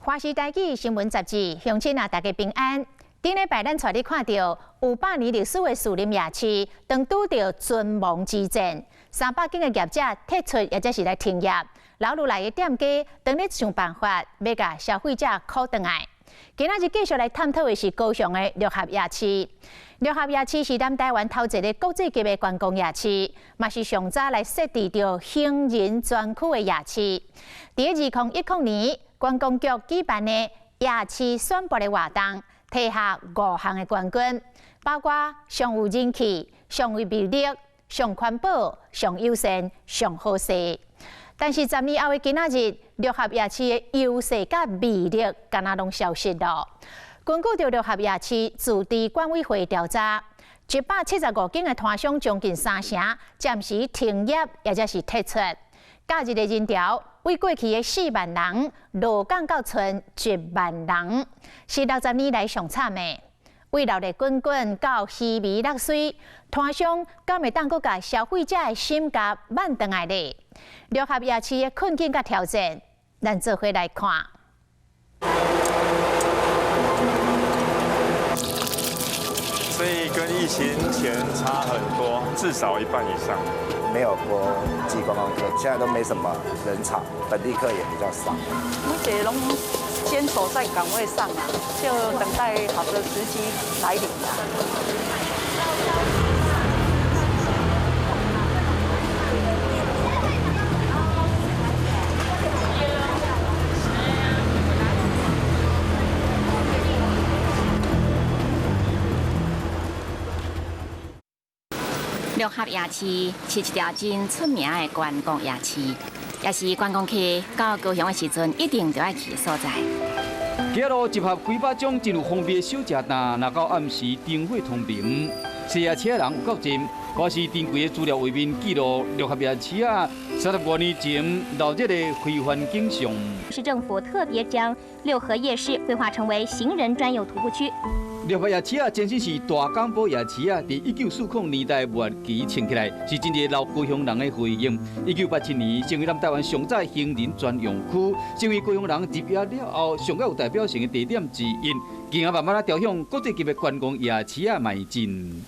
华视台语新闻杂志，乡亲啊，大家平安。顶礼拜咱带你看到有100年历史的树林夜市，当拄到存亡之战，300间的业者退出，或者是来停业，老路来的店家当咧想办法，要甲消费者靠回来。今仔日继续来探讨的是高雄的六合夜市。六合夜市是咱台湾头一个国际级的观光夜市，嘛是上早来设置着行人专区的夜市。伫2010年，观光局举办的夜市选拔的活动，提下5项的冠军，包括上有人气、上有魅力、上环保、上友善、上好势。但是10年后的今仔日，六合夜市的优势甲魅力，敢若拢消失了。根据着六合夜市自治管委会调查，175间的摊商将近3成暂时停业，或者是退出。假日的人潮为过去的4万人落降到剩1万人，是60年来上惨的。为了的滚滚到稀微落水，摊商敢会当阁甲消费者的心甲挽回来呢？六合夜市的困境甲挑战，咱做伙来看。所以跟疫情前差很多，至少1半以上。没有国际观光客，现在都没什么人潮，本地客也比较少。目前拢坚守在岗位上啊，就等待好的时机来临啊。六合夜市是一条真出名的观光夜市，也是观光客到高雄的时阵一定就要去的所在。街路集合几百种真有方便的小吃摊，若到暗时灯火通明，骑夜车的人有够多。我是珍贵的资料画面记录六合夜市啊，30多年前闹热的非凡景象。市政府特别将六合夜市规划成为行人专有徒步区。六合夜市啊，前身是大港堡夜市啊，伫1940年代末期建起来，是真侪老高雄人的回忆。1987年成为咱台湾上早行人专用区，成为高雄人入夜了后上较有代表性的地点之一。今啊慢慢啊朝向国际级的观光夜市啊迈进。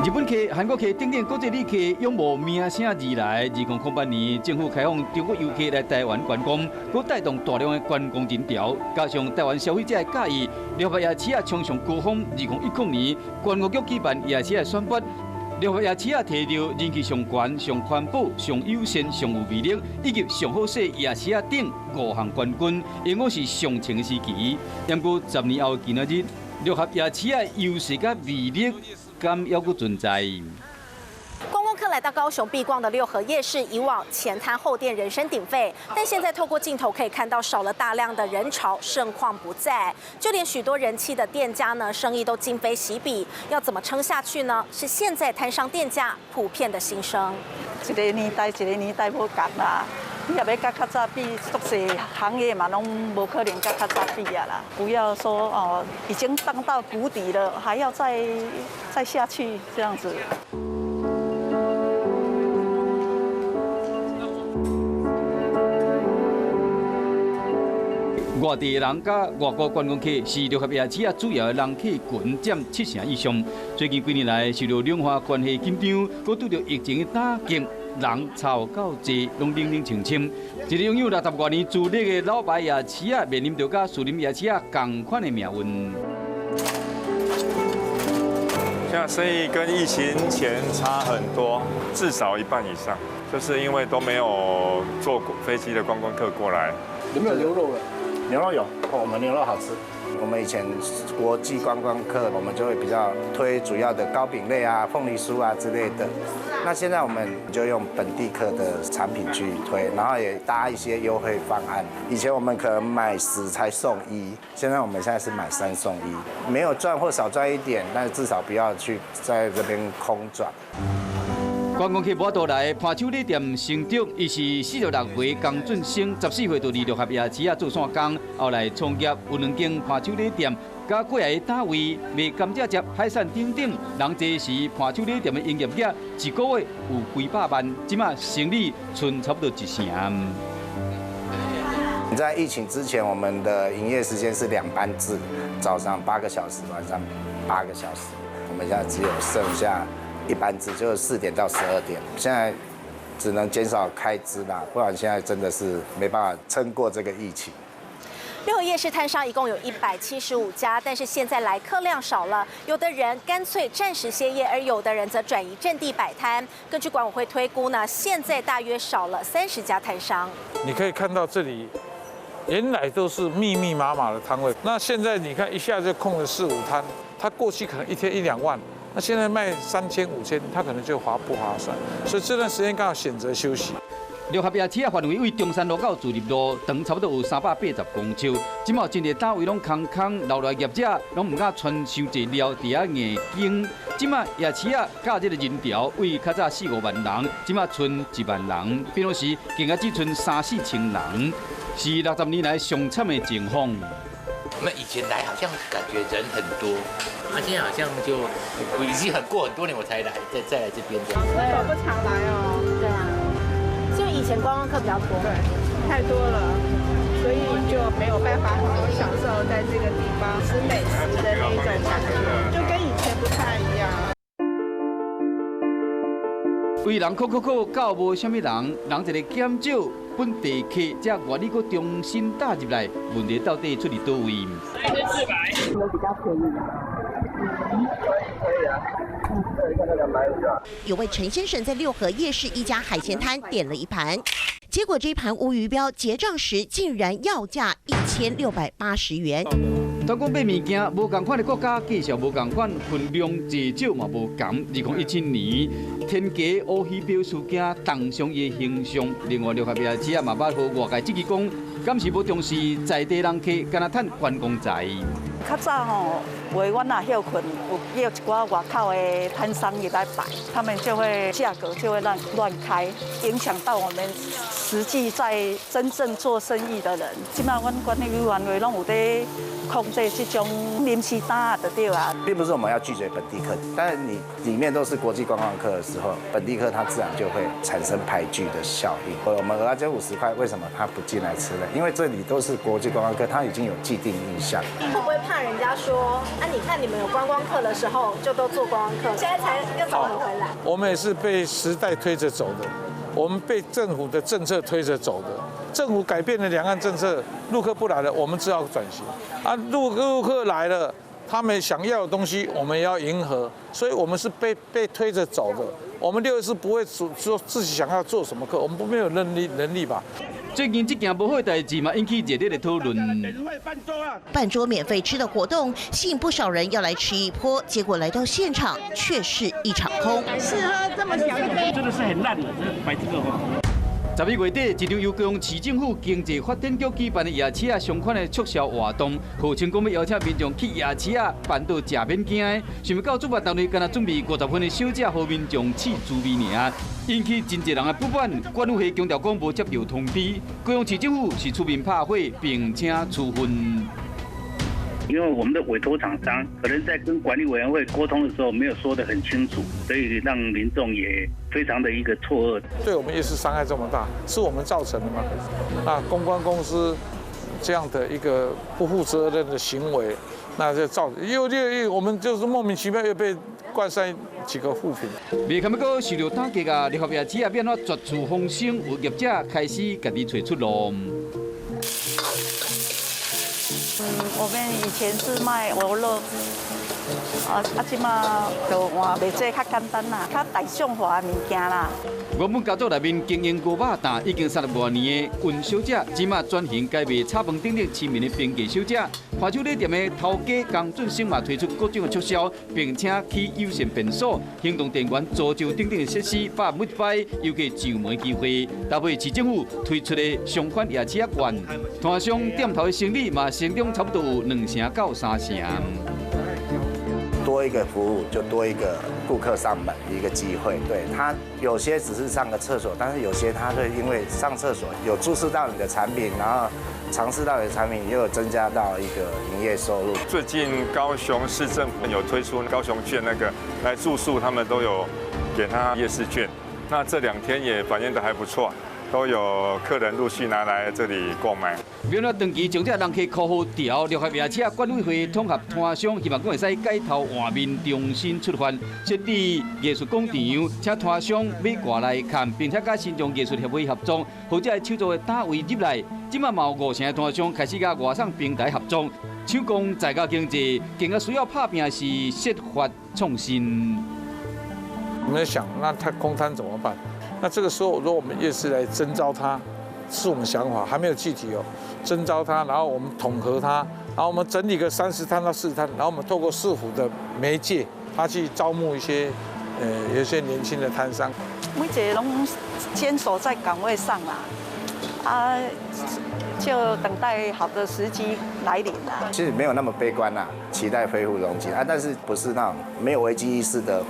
日本客、韩国客等等国际旅客拥无名声而来。2008年，政府开放中国游客来台湾观光，佮带动大量的观光人潮，加上台湾消费者的介意，六合夜市啊冲上高峰。2010年，观光局举办夜市的选拔，六合夜市啊摕到人气上悬、上环保、上友善、上有魅力以及上好势夜市啊等5项冠军，因我是上清的时期。不过10年后今仔日，六合夜市啊优势甲魅力，敢还佫存在？观光客来到高雄必逛的六合夜市，以往前摊后店人声鼎沸，但现在透过镜头可以看到少了大量的人潮，盛况不再。就连许多人气的店家呢，生意都今非昔比，要怎么撑下去呢？是现在摊商店家普遍的心声。一个年代无共啦。你也要甲较早比，足侪行业嘛，拢无可能甲较早比啊啦。不要说哦，已经荡到谷底了，还要再下去这样子。外地人甲外国观光客是六合夜市啊主要的人客群占7成以上。最近几年来，受到两岸关系紧张，佮拄着疫情的打击。人潮较济，拢冷冷清清。一个拥有60多年资历的老牌夜市啊，面临着甲树林夜市啊同款的命运。现在生意跟疫情前差很多，至少1半以上，就是因为都没有坐飞机的观光客过来。有没有牛肉了？牛肉有，我们牛肉好吃。我们以前国际观光客，我们就会比较推主要的糕饼类啊、凤梨酥啊之类的。那现在我们就用本地客的产品去推，然后也搭一些优惠方案。以前我们可能买10才送1，现在我们现在是买3送1，没有赚或少赚一点，但是至少不要去在这边空转。观光客无多来伴手礼店成长，伊是46岁江俊生，14岁就离六合夜市做线工，后来创业有2间伴手礼店。加过来的单位卖甘蔗汁、海产等等，人这时伴手礼店的营业额一个月有几百万，即马生意剩差不多1成。在疫情之前，我们的营业时间是2班制，早上8个小时，晚上8个小时。我们现在只有剩下1班制，就是4点到12点。现在只能减少开支啦，不然现在真的是没办法撑过这个疫情。六合夜市摊商一共有175家，但是现在来客量少了，有的人干脆暂时歇业，而有的人则转移阵地摆摊。根据管委会推估呢，现在大约少了30家摊商。你可以看到这里，原来都是密密麻麻的摊位，那现在你看一下就空了4、5摊，他过去可能一天1、2万，那现在卖3000、5000，他可能就不划算，所以这段时间刚好选择休息。六合夜市的范围为中山路到自立路，长差不多有380公尺。今嘛真侪单位拢空空，留来业者拢唔敢穿伤济料伫遐硬经。今嘛夜市啊，甲这个人潮为较早4、5万人，今嘛剩1万人，比如时更加只剩3、4千人，是60年来上惨的情况。我们以前来好像感觉人很多，现在好像就我已经过很多年我才来，再来这边这样。我不常来哦。对啊，所以以前观光客比较多，对，太多了，所以就没有办法好好享受在这个地方吃美食的那一种感觉，就跟以前不太一样。为人口到无啥物人一个减少。本地客才外力，搁重新打入来，问题到底出伫倒位？有比较便宜的。可以啊。看到250。有位陈先生在六合夜市一家海鲜摊点了一盘，结果这一盘无鱼标，结账时竟然要价1680元。当讲买物件，无同款的国家介绍无同款，分量济少嘛无同。2017年，天价乌鱼标事件当上伊的形象。另外，六合夜市嘛捌和外界积极讲，敢是无重视在地人客，敢若趁观光财。较早吼，为阮也休困，有约一寡外口的摊商也来摆，他们就会价格就会乱开，影响到我们实际在真正做生意的人。即摆阮管理委员会拢有在控制这种临时单的对啊。并不是我们要拒绝本地客，但是你里面都是国际观光客的时候，本地客他自然就会产生排拒的效应。我们蚵仔煎50块，为什么他不进来吃呢？因为这里都是国际观光客，他已经有既定印象。会不会怕人家说啊？你看你们有观光客的时候就都做观光客，现在才又找回来？我们也是被时代推着走的，我们被政府的政策推着走的。政府改变了两岸政策，陆客不来了，我们只好转型。啊，陆客来了，他们想要的东西我们也要迎合，所以我们是被推着走的。我们624不会说自己想要做什么课，我们没有能力吧。最近这件不好的代志嘛，引起热烈的讨论。办桌免费吃的活动吸引不少人要来吃一波，结果来到现场却是一场空。适合这么小一杯，真的是很烂的，摆这个话。11月底，一场由高雄市政府经济发展局举办的夜市啊相关的促销活动，号称讲要邀请民众去夜市啊办到食免惊的，想不到主办单位敢若准备50份的小食，予民众试滋味尔，引起真侪人的不满。管委会强调讲无接到通知，高雄市政府是出面拍会，并且处分。因为我们的委托厂商可能在跟管理委员会沟通的时候没有说得很清楚，所以让民众也非常的一个错愕。对我们夜市伤害这么大，是我们造成的吗？那公关公司这样的一个不负责任的行为，那就造又我们就是莫名其妙又被冠上几个负评。未堪要搁受到打击啊！六合夜市啊变怎绝处逢生，有业者开始家己找出路。我们以前是卖鹅肉，即马就换卖这较简单啦，较大众化的物件啦。原本家族内面经营锅肉摊已经30多年的温小姐，即马转型改卖炒饭等等市民的平价小姐。伴手礼店的头家江俊生嘛推出各种的促销，并且起优先便所、行动电源、租酒等等的设施，把每摆尤其上门机会。搭配市政府推出的相款夜市啊券，摊商店头的生意嘛成长差不多有2成到3成。多一个服务就多一个顾客上门一个机会。对，他有些只是上个厕所，但是有些他会因为上厕所有注视到你的产品，然后尝试到你的产品，又有增加到一个营业收入。最近高雄市政府有推出高雄券，那个来住宿他们都有给他夜市券，那这2天也反应得还不错。 都有客人陆续拿来这里购买。苗栗长期将这人客扣好调，六合夜市管委会统合摊商，希望讲会使改头换面，重新出发，设置艺术广场，请摊商买挂来看，并且甲新庄艺术协会合作，或者手作的单位入来。今嘛有50成的摊商开始甲外送平台合作，手工在家经济，更加需要拍拼是设法创新。我们在想，那它空摊怎么办？ 那这个时候，如果我们夜市来征召它，是我们想法，还没有具体哦。征召它，然后我们统合它，然后我们整理个30摊到40摊，然后我们透过市府的媒介，它去招募一些有一些年轻的摊商。每一个拢坚守在岗位上啦，就等待好的时机来临啦。其实没有那么悲观啦，期待恢复荣景啊，但是不是那种没有危机意识的。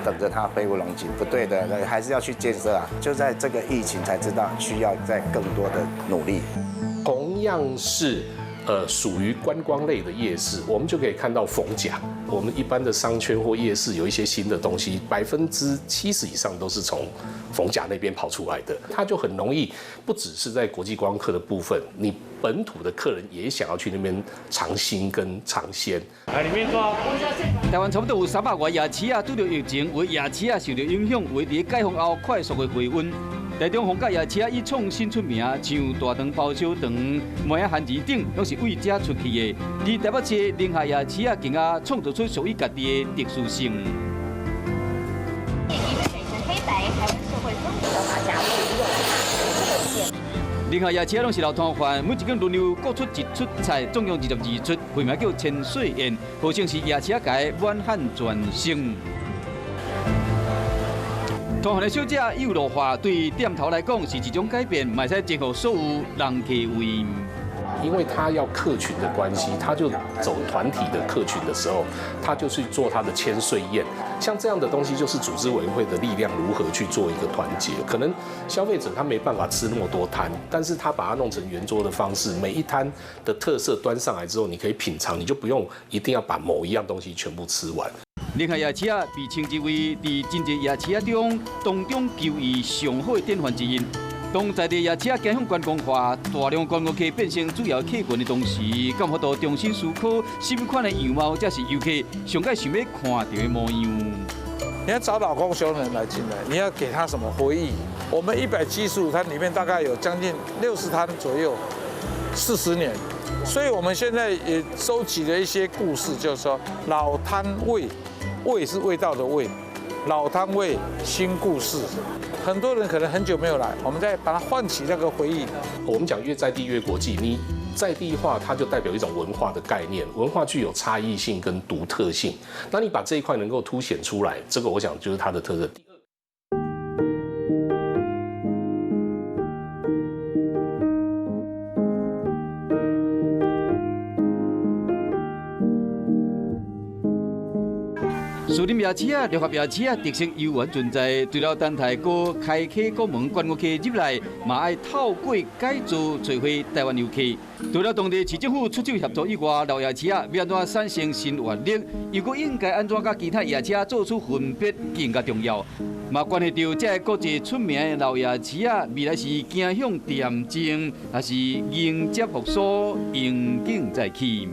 等着它恢复荣景，不对的，还是要去建设啊！就在这个疫情才知道需要再更多的努力。同样是属于观光类的夜市，我们就可以看到逢甲。我们一般的商圈或夜市有一些新的东西，70%以上都是从逢甲那边跑出来的，它就很容易，不只是在国际观光客的部分，你本土的客人也想要去那边尝新跟尝鲜。来里面抓。台湾差不多有300外夜市啊，拄到疫情，为夜市啊受到影响，为伫解封后快速的回温。台中逢甲夜市啊以创新出名，像大肠包小肠、梅仔番薯等，拢是为这出去的。伫台北市宁夏夜市啊，更加创造出属于家己的特殊性。黑白台湾社会风格画家利用特点。宁夏夜市拢是老摊贩，每一间轮流各出一出菜，总共22出，会名叫千岁宴，号称是夜市界满汉全席。摊贩的小姐有路化，对店头来讲是一种改变，嘛使兼顾所有人客位。因为他要客群的关系，他就走团体的客群的时候，他就去做他的千岁宴。像这样的东西，就是组织委员会的力量如何去做一个团结。可能消费者他没办法吃那么多摊，但是他把它弄成圆桌的方式，每一摊的特色端上来之后，你可以品尝，你就不用一定要把某一样东西全部吃完。宁夏夜市啊，被称之为伫真济夜市中当中就义上好的典范之一。当在地夜市走向观光化，大量观光客变成主要客群的同时，敢有法度重新思考什么款的样貌才是游客上界想要看到的模样。你要找老公熊人来进来，你要给他什么回忆？我们175摊里面大概有将近60摊左右，40年。所以我们现在也收集了一些故事，就是说老摊味，味是味道的味。老摊位新故事，很多人可能很久没有来，我们再把它唤起那个回忆。我们讲越在地越国际，你在地化，它就代表一种文化的概念，文化具有差异性跟独特性。那你把这一块能够凸显出来，这个我想就是它的特色。树林夜市啊、六合夜市啊，特色悠然存在。除了等待过开启国门，观光客入来，嘛爱透过改造找回台湾游客。除了当地市政府出手协助以外，老夜市啊要安怎产生新活力？又搁应该安怎甲其他夜市做出分别，更加重要。嘛关系到这国际出名的老夜市啊，未来是走向恬静，还是迎接复苏，迎景再起？